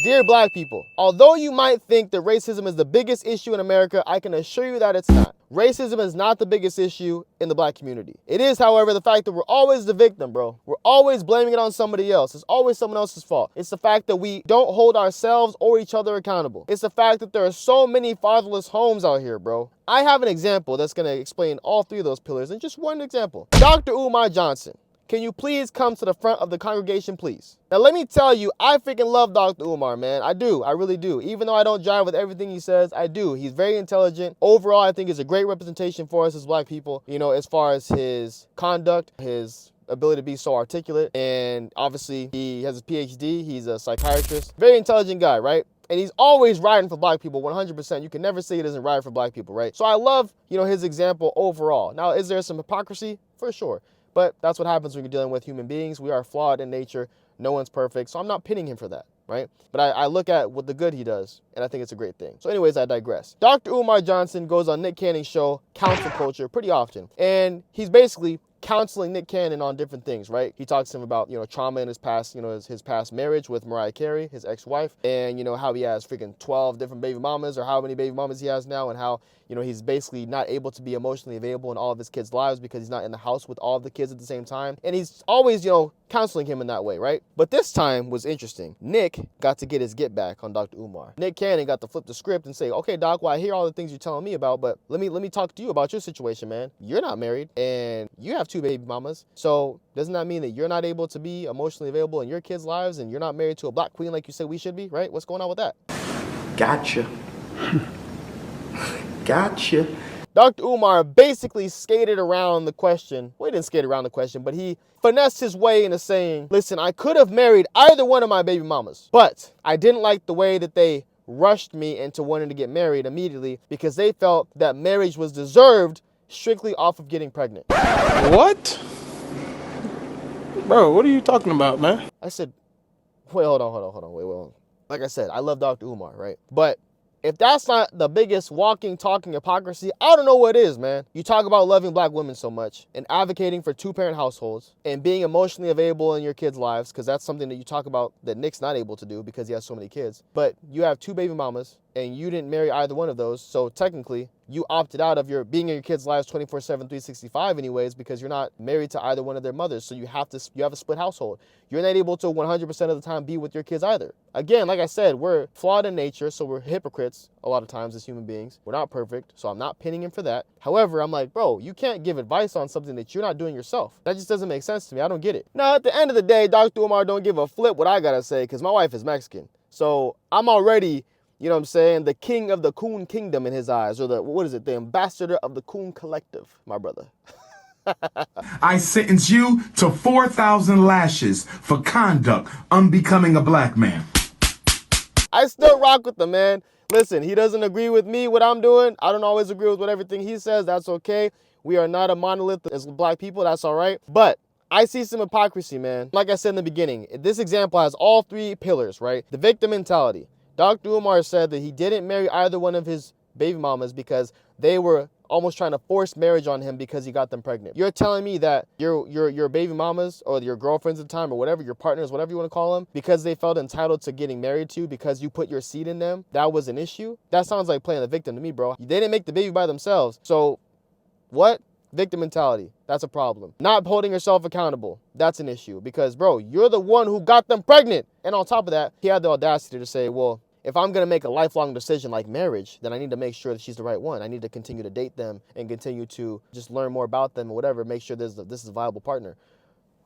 Dear black people, although you might think that racism is the biggest issue in America, I can assure you that it's not. Racism is not the biggest issue in the black community. It is, however, the fact that we're always the victim, bro. We're always blaming it on somebody else. It's always someone else's fault. It's the fact that we don't hold ourselves or each other accountable. It's the fact that there are so many fatherless homes out here, bro. I have an example that's going to explain all three of those pillars, and just one example. Dr. Umar Johnson. Can you please come to the front of the congregation, please? Now, let me tell you, I freaking love Dr. Umar, man. I do. I really do. Even though I don't jive with everything he says, I do. He's very intelligent. Overall, I think he's a great representation for us as black people, you know, as far as his conduct, his ability to be so articulate, and obviously he has a PhD. He's a psychiatrist. Very intelligent guy, right? And he's always riding for black people, 100%. You can never say he doesn't ride for black people, right? So I love, you know, his example overall. Now, is there some hypocrisy? For sure. But that's what happens when you're dealing with human beings. We are flawed in nature. No one's perfect. So I'm not pitting him for that, right? But I look at what the good he does, and I think it's a great thing. So anyways, I digress. Dr. Umar Johnson goes on Nick Cannon's show, Counsel Culture, pretty often. And he's basically counseling Nick Cannon on different things, right? He talks to him about, you know, trauma in his past, you know, his past marriage with Mariah Carey, his ex-wife, and, you know, how he has freaking 12 different baby mamas, or how many baby mamas he has now, and how, you know, he's basically not able to be emotionally available in all of his kids' lives because he's not in the house with all of the kids at the same time. And he's always, you know, counseling him in that way, right? But this time was interesting. Nick got to get his get back on Dr. Umar. Nick Cannon got to flip the script and say, okay, Doc, well, I hear all the things you're telling me about, but let me talk to you about your situation, man. You're not married, and you have 2 baby mamas. So doesn't that mean that you're not able to be emotionally available in your kids' lives, and you're not married to a black queen like you said we should be, right? What's going on with that? Gotcha. Gotcha. Dr. Umar basically skated around the question. Well, he didn't skate around the question, but he finessed his way into saying, listen, I could have married either one of my baby mamas, but I didn't like the way that they rushed me into wanting to get married immediately because they felt that marriage was deserved strictly off of getting pregnant. What? Bro, what are you talking about, man? I said, wait, hold on, wait. Like I said, I love Dr. Umar, right? But if that's not the biggest walking, talking hypocrisy, I don't know what is, man. You talk about loving black women so much and advocating for 2-parent households and being emotionally available in your kids' lives, because that's something that you talk about that Nick's not able to do because he has so many kids. But you have 2 baby mamas and you didn't marry either one of those. So technically, you opted out of your being in your kids' lives 24/7, 365 anyways, because you're not married to either one of their mothers. So you have a split household. You're not able to 100% of the time be with your kids either. Again, like I said, we're flawed in nature, so we're hypocrites a lot of times as human beings. We're not perfect, so I'm not pinning him for that. However, I'm like, bro, you can't give advice on something that you're not doing yourself. That just doesn't make sense to me. I don't get it. Now, at the end of the day, Dr. Umar don't give a flip what I gotta say, because my wife is Mexican. So I'm already, you know what I'm saying, the king of the Coon Kingdom in his eyes, or the ambassador of the Coon Collective, my brother. I sentence you to 4,000 lashes for conduct unbecoming a black man. I still rock with the man. Listen, he doesn't agree with me, what I'm doing. I don't always agree with everything he says. That's okay. We are not a monolith as black people. That's all right. But I see some hypocrisy, man. Like I said in the beginning, this example has all 3 pillars, right? The victim mentality. Dr. Umar said that he didn't marry either one of his baby mamas because they were almost trying to force marriage on him because he got them pregnant. You're telling me that your baby mamas or your girlfriends at the time or whatever, your partners, whatever you want to call them, because they felt entitled to getting married to you because you put your seed in them, that was an issue? That sounds like playing the victim to me, bro. They didn't make the baby by themselves. So what? Victim mentality. That's a problem. Not holding yourself accountable. That's an issue because, bro, you're the one who got them pregnant. And on top of that, he had the audacity to say, well, if I'm going to make a lifelong decision like marriage, then I need to make sure that she's the right one. I need to continue to date them and continue to just learn more about them or whatever, make sure this is a viable partner.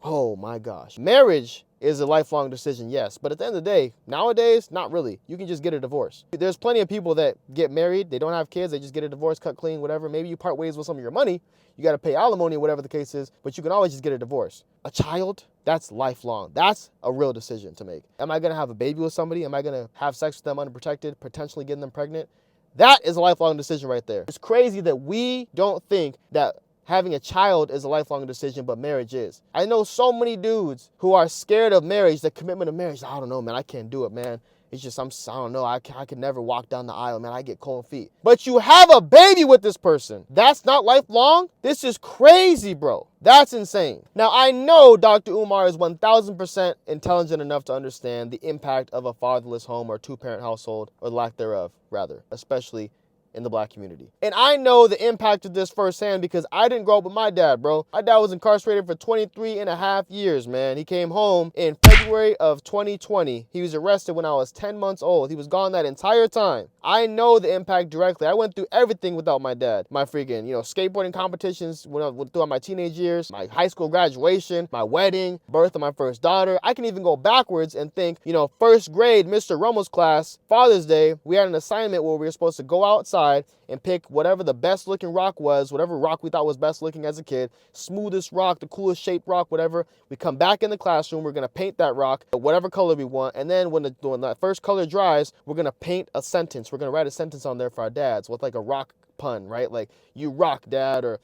Oh my gosh. Marriage is a lifelong decision, yes. But at the end of the day, nowadays, not really. You can just get a divorce. There's plenty of people that get married, they don't have kids, they just get a divorce, cut clean, whatever. Maybe you part ways with some of your money. You got to pay alimony, whatever the case is, but you can always just get a divorce. A child, that's lifelong. That's a real decision to make. Am I going to have a baby with somebody? Am I going to have sex with them unprotected, potentially getting them pregnant? That is a lifelong decision right there. It's crazy that we don't think that having a child is a lifelong decision, but marriage is. I know so many dudes who are scared of marriage, the commitment of marriage. I don't know, man. I can't do it, man. It's just, I don't know. I could never walk down the aisle, man. I get cold feet. But you have a baby with this person. That's not lifelong? This is crazy, bro. That's insane. Now, I know Dr. Umar is 1,000% intelligent enough to understand the impact of a fatherless home or two-parent household, or lack thereof, rather, especially in the black community. And I know the impact of this firsthand because I didn't grow up with my dad, bro. My dad was incarcerated for 23 and a half years, man. He came home in February of 2020. He was arrested when I was 10 months old. He was gone that entire time. I know the impact directly. I went through everything without my dad. My freaking, skateboarding competitions throughout my teenage years, my high school graduation, my wedding, birth of my first daughter. I can even go backwards and think, first grade, Mr. Rummels class, Father's Day, we had an assignment where we were supposed to go outside and pick whatever the best looking rock was, whatever rock we thought was best looking as a kid, smoothest rock, the coolest shaped rock, whatever. We come back in the classroom, we're gonna paint that rock whatever color we want, and then when that first color dries, we're gonna paint a sentence. We're gonna write a sentence on there for our dads with like a rock pun, right? Like, you rock, dad, or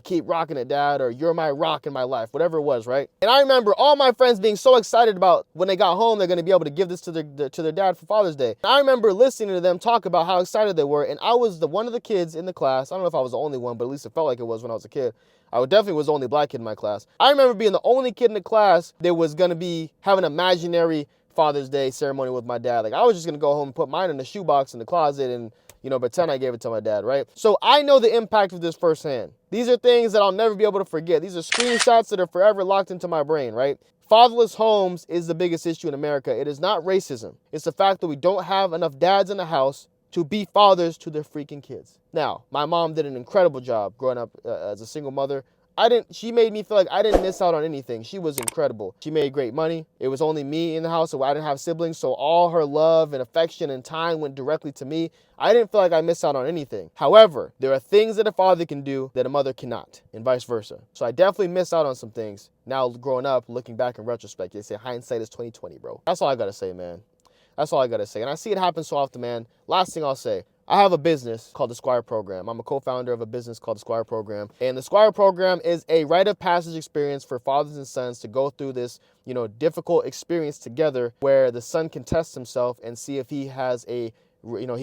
keep rocking it, dad, or you're my rock in my life, whatever it was, right? And I remember all my friends being so excited about when they got home, they're going to be able to give this to their dad for Father's Day. And I remember listening to them talk about how excited they were, and I was one of the kids in the class. I don't know if I was the only one, but at least it felt like it was when I was a kid. I definitely was the only black kid in my class. I remember being the only kid in the class that was going to be having an imaginary Father's Day ceremony with my dad. Like, I was just going to go home and put mine in the shoebox in the closet and pretend I gave it to my dad, right? So I know the impact of this firsthand. These are things that I'll never be able to forget. These are screenshots that are forever locked into my brain, right? Fatherless homes is the biggest issue in America. It is not racism. It's the fact that we don't have enough dads in the house to be fathers to their freaking kids. Now, my mom did an incredible job growing up as a single mother. She made me feel like I didn't miss out on anything. She was incredible. She made great money. It was only me in the house, so I didn't have siblings, so all her love and affection and time went directly to me. I didn't feel like I missed out on anything. However, there are things that a father can do that a mother cannot, and vice versa. So I definitely missed out on some things. Now, growing up, looking back in retrospect, they say hindsight is 20/20, bro. That's all I gotta say, man. That's all I gotta say. And I see it happen so often, man. Last thing I'll say, I have a business called the Squire Program. I'm a co-founder of a business called the Squire Program. And the Squire Program is a rite of passage experience for fathers and sons to go through this, difficult experience together where the son can test himself and see if he has he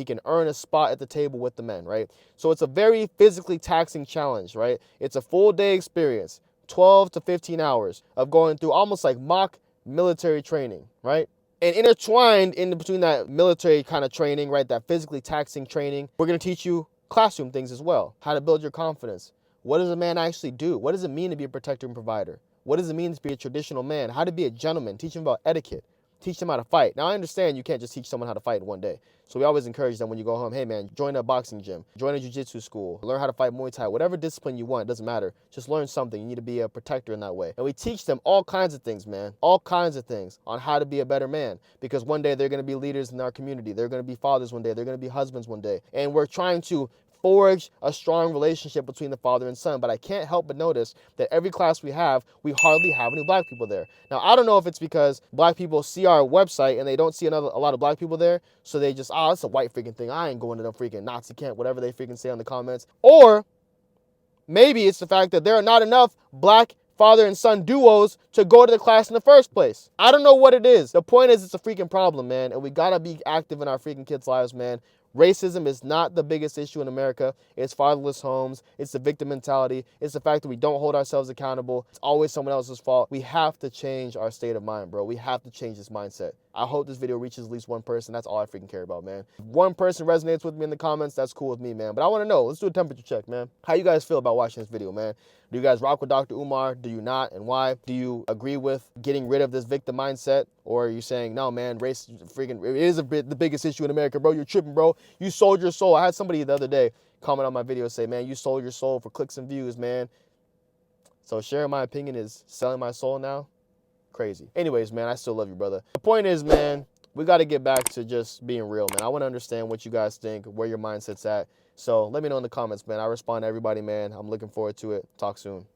can earn a spot at the table with the men, right? So it's a very physically taxing challenge, right? It's a full day experience, 12 to 15 hours of going through almost like mock military training, right? And intertwined in between that military kind of training, right, that physically taxing training, we're going to teach you classroom things as well. How to build your confidence. What does a man actually do? What does it mean to be a protector and provider? What does it mean to be a traditional man? How to be a gentleman. Teach them about etiquette. Teach them how to fight. Now, I understand you can't just teach someone how to fight in one day. So we always encourage them when you go home, hey, man, join a boxing gym, join a jiu-jitsu school, learn how to fight Muay Thai, whatever discipline you want, it doesn't matter. Just learn something. You need to be a protector in that way. And we teach them all kinds of things, man, all kinds of things on how to be a better man, because one day they're going to be leaders in our community. They're going to be fathers one day. They're going to be husbands one day. And we're trying to forge a strong relationship between the father and son. But I can't help but notice that every class we hardly have any black people there. Now, I don't know if it's because black people see our website and they don't see a lot of black people there, so they just, it's a white freaking thing. I ain't going to no freaking Nazi camp, whatever they freaking say on the comments. Or maybe it's the fact that there are not enough black father and son duos to go to the class in the first place. I don't know what it is. The point is, it's a freaking problem, man, and we gotta be active in our freaking kids' lives, man. Racism is not the biggest issue in America. It's fatherless homes. It's the victim mentality. It's the fact that we don't hold ourselves accountable. It's always someone else's fault. We have to change our state of mind, bro. We have to change this mindset. I hope this video reaches at least one person. That's all I freaking care about, man. If one person resonates with me in the comments, that's cool with me, man. But I want to know. Let's do a temperature check, man. How you guys feel about watching this video, man? Do you guys rock with Dr. Umar? Do you not? And why? Do you agree with getting rid of this victim mindset? Or are you saying, no, man, race freaking, it is the biggest issue in America, bro. You're tripping, bro. You sold your soul. I had somebody the other day comment on my video say, man, you sold your soul for clicks and views, man. So sharing my opinion is selling my soul now? Crazy. Anyways, man, I still love you, brother. The point is, man, we got to get back to just being real, man. I want to understand what you guys think, where your mindset's at. So let me know in the comments, man. I respond to everybody, man. I'm looking forward to it. Talk soon.